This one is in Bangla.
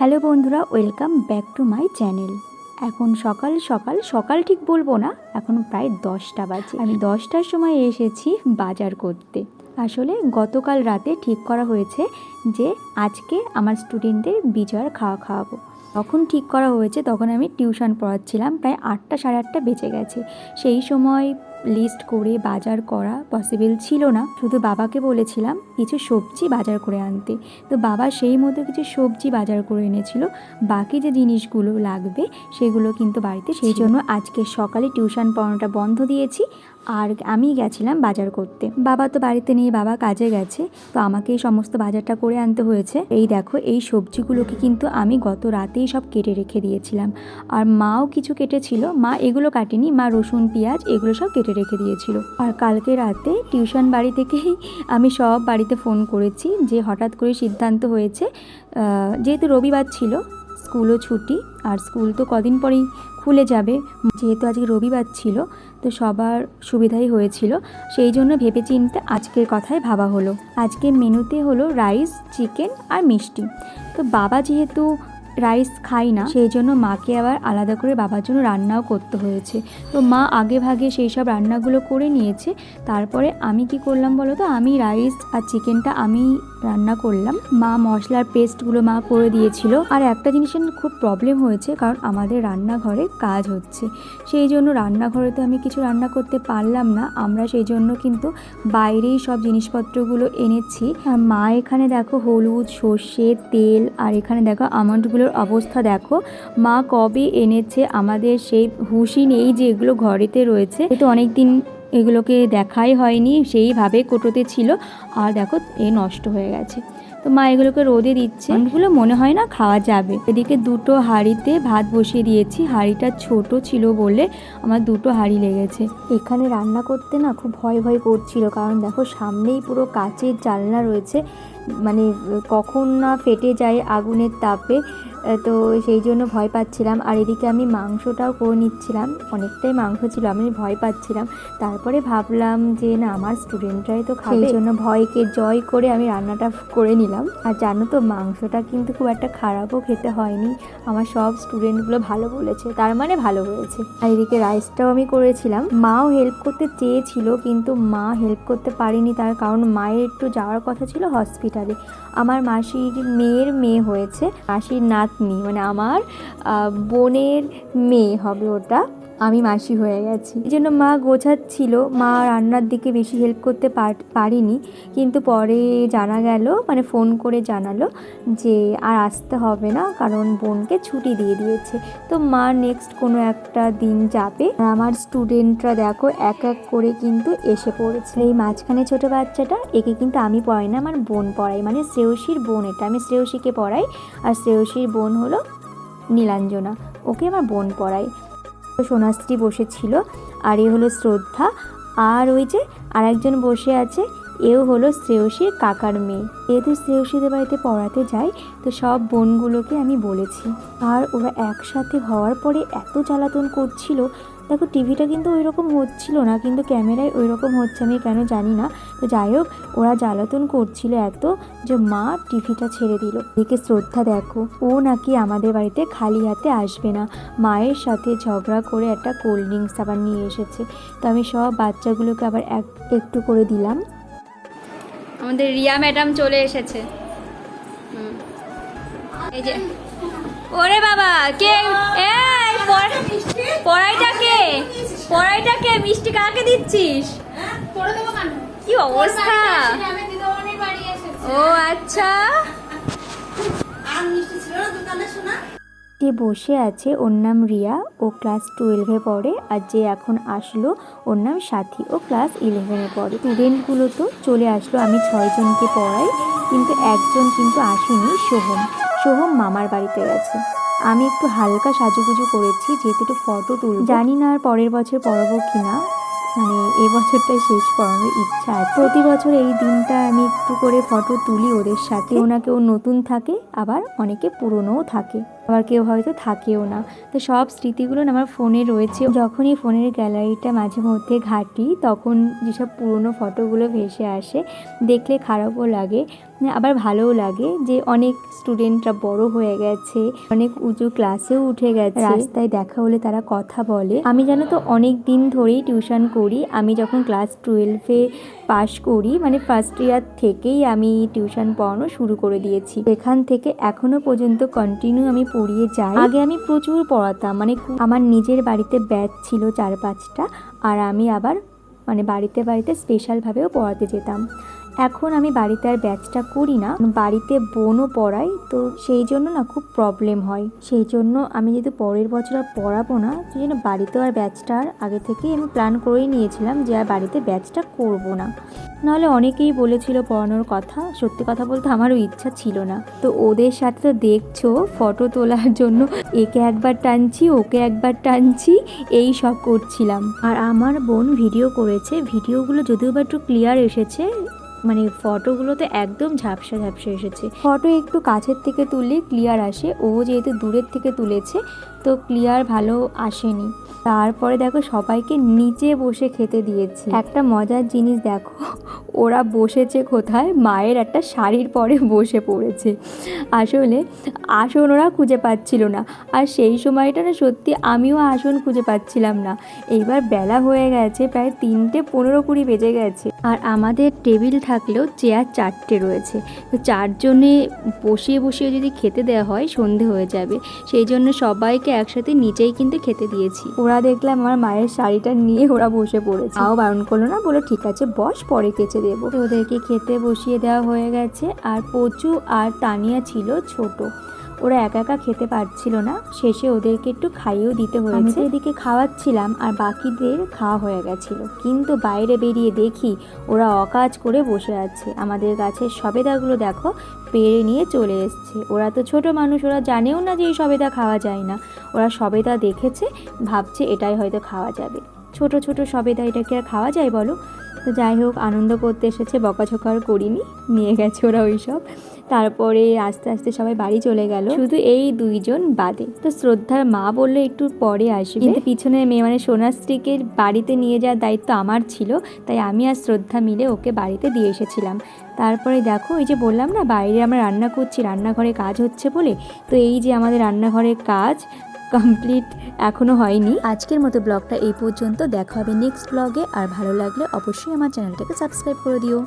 হ্যালো বন্ধুরা, welcome back to my channel. এখন সকাল সকাল সকাল ঠিক বলবো না, এখন প্রায় 10টা বাজে। আমি 10টার সময় এসেছি বাজার করতে। আসলে গতকাল রাতে ঠিক করা হয়েছে যে আজকে আমার স্টুডেন্টদের বিজয়ের খাওয়াবো। তখন ঠিক করা হয়েছে, তখন আমি টিউশন পড়াচ্ছিলাম, প্রায় 8টা সাড়ে 8টা বেজে গেছে। সেই সময় লিস্ট করে বাজার করা পসিবল ছিল না। শুধু বাবাকে বলেছিলাম কিছু সবজি বাজার করে আনতে, তো বাবা সেই মতো কিছু সবজি বাজার করে এনেছিল। বাকি যে জিনিসগুলো লাগবে সেগুলো কিন্তু বাড়িতে, সেই জন্য আজকে সকালে টিউশন পড়ানোটা বন্ধ দিয়েছি আর আমি গেছিলাম বাজার করতে। বাবা তো বাড়িতে নেই, বাবা কাজে গেছে, তো আমাকেই সমস্ত বাজারটা করে আনতে হয়েছে। এই দেখো, এই সবজিগুলোকে কিন্তু আমি গত রাতেই সব কেটে রেখে দিয়েছিলাম, আর মাও কিছু কেটেছিল। মা এগুলো কাটেনি, মা রসুন পেঁয়াজ এগুলো সব কেটে রেখে দিয়েছিল। আর কালকে রাতে টিউশন বাড়ি থেকেই আমি সব বাড়িতে ফোন করেছি যে হঠাৎ করে সিদ্ধান্ত হয়েছে, যেহেতু রবিবার ছিল, স্কুলও ছুটি, আর স্কুল তো কদিন পরেই খুলে যাবে, যেহেতু আজকে রবিবার ছিল তো সবার সুবিধাই হয়েছিল। সেই জন্য ভেবেচিন্তে আজকের কথাই ভাবা হলো। আজকে মেনুতে হলো রাইস, চিকেন আর মিষ্টি। তো বাবা যেহেতু রাইস খাই না, সেই জন্য মাকে আবার আলাদা করে বাবার জন্য রান্নাও করতে হয়েছে। তো মা আগে ভাগে সেই সব রান্নাগুলো করে নিয়েছে। তারপরে আমি কি করলাম বলো তো, আমি রাইস আর চিকেনটা আমি রান্না করলাম, মা মশলার পেস্টগুলো মা করে দিয়েছিল। আর একটা জিনিসের খুব প্রবলেম হয়েছে, কারণ আমাদের রান্নাঘরে কাজ হচ্ছে, সেই জন্য রান্নাঘরে তো আমি কিছু রান্না করতে পারলাম না। আমরা সেই জন্য কিন্তু বাইরেই সব জিনিসপত্রগুলো এনেছি। আর মা এখানে দেখো হলুদ, সর্ষে তেল, আর এখানে দেখো আমন্ডগুলোর অবস্থা দেখো, মা কবে এনেছে আমাদের সেই হুঁশই নেই যে এগুলো ঘরেতে রয়েছে। তো অনেক দিন এগুলোকে দেখাই হয়নি, সেইভাবে কোটোতে ছিল, আর দেখো নষ্ট হয়ে গেছে। তো মা এগুলোকে রোদে দিচ্ছে, এগুলো মনে হয় না খাওয়া যাবে। এদিকে দুটো হাঁড়িতে ভাত বসিয়ে দিয়েছি, হাঁড়িটা ছোট ছিল বলে আমার দুটো হাঁড়ি লেগেছে। এখানে রান্না করতে না খুব ভয় ভয় করছিল, কারণ দেখো সামনেই পুরো কাচের জানলা রয়েছে, মানে কখন না ফেটে যায় আগুনের তাপে, তো সেই জন্য ভয় পাচ্ছিলাম। আর এদিকে আমি মাংসটাও করে নিচ্ছিলাম, অনেকটাই মাংস ছিল, আমি ভয় পাচ্ছিলাম। তারপরে ভাবলাম যে না, আমার স্টুডেন্টরাই তো খাবে, সেই জন্য ভয়কে জয় করে আমি রান্নাটা করে নিলাম। আর জানো তো, মাংসটা কিন্তু খুব একটা খারাপও খেতে হয়নি, আমার সব স্টুডেন্টগুলো ভালো বলেছে, তার মানে ভালো হয়েছে। আর এদিকে রাইসটাও আমি করেছিলাম। মাও হেল্প করতে চেয়েছিল, কিন্তু মা হেল্প করতে পারেনি, তার কারণ মায়ের একটু যাওয়ার কথা ছিল হসপিটালে। আমার মাসির মেয়ের মেয়ে হয়েছে, মাসির নাতনি, মানে আমার বোনের মেয়ে হবে ওটা, আমি মাসি হয়ে গেছি। এই জন্য মা গোছাচ্ছিল, মা রান্নার দিকে বেশি হেল্প করতে পারিনি। কিন্তু পরে জানা গেল, মানে ফোন করে জানালো যে আর আসতে হবে না, কারণ বোনকে ছুটি দিয়ে দিয়েছে। তো মা নেক্সট কোনো একটা দিন যাবে। আর আমার স্টুডেন্টরা দেখো এক এক করে কিন্তু এসে পড়েছে। এই মাঝখানে ছোট বাচ্চাটা, একে কিন্তু আমি পড়াই না, আমার বোন পড়াই, মানে শ্রেয়সীর বোন, এটা আমি শ্রেয়সীকে পড়াই, আর শ্রেয়সীর বোন হলো নীলাঞ্জনা, ওকে আমার বোন পড়াই। সোনাশ্রী বসেছিল, আর এ হলো শ্রদ্ধা, আর ওই যে আরেকজন বসে আছে, এও হলো শ্রেয়সীর কাকার মেয়ে। যেহেতু শ্রেয়সীদের বাড়িতে পড়াতে যায়, তো সব বোনগুলোকে আমি বলেছি। আর ওরা একসাথে হওয়ার পরে এত জ্বালাতন করছিল, দেখো টিভিটা কিন্তু ওই রকম হচ্ছিল না, কিন্তু ক্যামেরায় ওই রকম হচ্ছে, আমি কেন জানি না। তো যাই হোক, ওরা জ্বালাতন করছিল এত যে মা টিভিটা ছেড়ে দিল। এদিকে শ্রদ্ধা দেখো, ও নাকি আমাদের বাড়িতে খালি হাতে আসবে না, মায়ের সাথে ঝগড়া করে একটা কোল্ড ড্রিঙ্কস আবার নিয়ে এসেছে। তো আমি সব বাচ্চাগুলোকে আবার একটু করে দিলাম। আমাদের রিয়া ম্যাডাম চলে এসেছে। এই যে, ওরে বাবা, কে এই পড়াইটা কে মিষ্টি কাকে দিচ্ছিস? কি অবস্থা! ও আচ্ছা, যে বসে আছে ওর নাম রিয়া, ও ক্লাস 12-এ পড়ে, আর যে এখন আসলো ওর নাম সাথী, ও ক্লাস 11-এ পড়ে। স্টুডেন্টগুলো তো চলে আসলো, আমি 6 জনকে পড়াই, কিন্তু একজন কিন্তু আসেনি, সোহম মামার বাড়িতে গেছে। আমি একটু হালকা সাজুগুজু করেছি, যেহেতু একটু ফটো তুলব, জানি না আর পরের বছর পড়াবো কিনা, মানে এই বছরটাই শেষ পড়ানোর ইচ্ছা আছে। প্রতি বছর এই দিনটা আমি একটু করে ফটো তুলি ওদের সাথে, কেউ না কেউ নতুন থাকে, আবার অনেকে পুরনোও থাকে। আবার কেউ হয়তো থাকেও না। তো সব স্মৃতিগুলো না আমার ফোনে রয়েছে। যখনই ফোনের গ্যালারিটা মাঝে মধ্যে ঘাঁটি তখন যেসব পুরনো ফটোগুলো ভেসে আসে, দেখলে খারাপও লাগে আবার ভালোও লাগে যে অনেক স্টুডেন্টরা বড় হয়ে গেছে, অনেক উঁচু ক্লাসেও উঠে গেছে, রাস্তায় দেখা হলে তারা কথা বলে। আমি জানো তো অনেক দিন ধরেই টিউশন করি। আমি যখন ক্লাস 12-এ পাশ করি মানে ফার্স্ট ইয়ার থেকেই আমি টিউশন পড়ানো শুরু করে দিয়েছি। এখান থেকে এখনো পর্যন্ত কন্টিনিউ আমি পড়িয়ে যাই। আগে আমি প্রচুর পড়াতাম, মানে আমার নিজের বাড়িতে ব্যাচ ছিল 4-5টা, আর আমি আবার মানে বাড়িতে বাড়িতে স্পেশালভাবেও পড়াতে যেতাম। এখন আমি বাড়িতে আর ব্যাচটা করি না, বাড়িতে বোনও পড়াই, তো সেই জন্য না খুব প্রবলেম হয়। সেই জন্য আমি যেহেতু পরের বছর আর পড়াবো না, সেই জন্য বাড়িতেও আর ব্যাচটা আর আগে থেকেই আমি প্ল্যান করেই নিয়েছিলাম যে আর বাড়িতে ব্যাচটা করব না। নাহলে অনেকেই বলেছিল পড়ানোর কথা, সত্যি কথা বলতে আমারও ইচ্ছা ছিল না। তো ওদের সাথে তো দেখছো ফটো তোলার জন্য একে একবার টানছি ওকে একবার টানছি, এই সব করছিলাম। আর আমার বোন ভিডিও করেছে, ভিডিওগুলো যদিও বা একটু ক্লিয়ার এসেছে, মানে ফটোগুলো তো একদম ঝাপসা ঝাপসা এসেছে। ফটো একটু কাছের থেকে তুললে ক্লিয়ার আসে, ও যেহেতু দূরের থেকে তুলেছে তো ক্লিয়ার ভালো আসেনি। তারপরে দেখো সবাইকে নিচে বসে খেতে দিয়েছে। একটা মজার জিনিস দেখো, ওরা বসেছে কোথায়, মায়ের একটা শাড়ির পরে বসে পড়েছে। আসলে আসন ওরা খুঁজে পাচ্ছিল না, আর সেই সময়টা না সত্যি আমিও আসন খুঁজে পাচ্ছিলাম না। এইবার বেলা হয়ে গেছে, প্রায় 3:15-20 বেজে গেছে, আর আমাদের টেবিল থাকলেও চেয়ার 4টে রয়েছে। তো 4 জনে বসিয়ে বসিয়ে যদি খেতে দেওয়া হয় সন্ধে হয়ে যাবে, সেই জন্য সবাইকে একসাথে নিচেই কিন্তু খেতে দিয়েছি। ওরা দেখলাম আমার মায়ের শাড়িটা নিয়ে ওরা বসে পড়েছে, তাও বারণ করলো না, বলো ঠিক আছে বস, পরে কেচে দেবো। তো ওদেরকে খেতে বসিয়ে দেওয়া হয়ে গেছে। আর পচু আর তানিয়া ছিল ছোট, ওরা একা একা খেতে পারছিল না, শেষে ওদেরকে একটু খাইয়েও দিতে হয়েছে। আমি তো এদিকে খাওয়াচ্ছিলাম আর বাকিদের খাওয়া হয়ে গেছিলো, কিন্তু বাইরে বেরিয়ে দেখি ওরা অকাজ করে বসে আছে। আমাদের গাছের সবেদাগুলো দেখো পেড়ে নিয়ে চলে এসছে। ওরা তো ছোট মানুষ, ওরা জানেও না যে এই সবেদা খাওয়া যায় না। ওরা সবেদা দেখেছে, ভাবছে এটাই হয়তো খাওয়া যাবে। ছোট ছোট সবেদা, এটা কি আর খাওয়া যায় বলো? তো যাই হোক, আনন্দ করতে এসেছে, বকাঝকা আর করিনি, নিয়ে গেছে ওরা ওই সব। তারপরে আস্তে আস্তে সবাই বাড়ি চলে গেল, শুধু এই 2 জন বাদে। তো শ্রদ্ধার মা বললো একটু পরে আসবে, কিন্তু পিছনে মেয়ে মানে সোনাশ্রীকে বাড়িতে নিয়ে যাওয়ার দায়িত্ব আমার ছিল, তাই আমি আর শ্রদ্ধা মিলে ওকে বাড়িতে দিয়ে এসেছিলাম। তারপরে দেখো এই যে বললাম না বাইরে আমরা রান্না করছি, রান্নাঘরে কাজ হচ্ছে বলে, তো এই যে আমাদের রান্নাঘরের কাজ কমপ্লিট এখনও হয়নি। আজকের মতো ব্লগটা এই পর্যন্ত, দেখা হবে নেক্সট ব্লগে। আর ভালো লাগলে অবশ্যই আমার চ্যানেলটাকে সাবস্ক্রাইব করে দিও।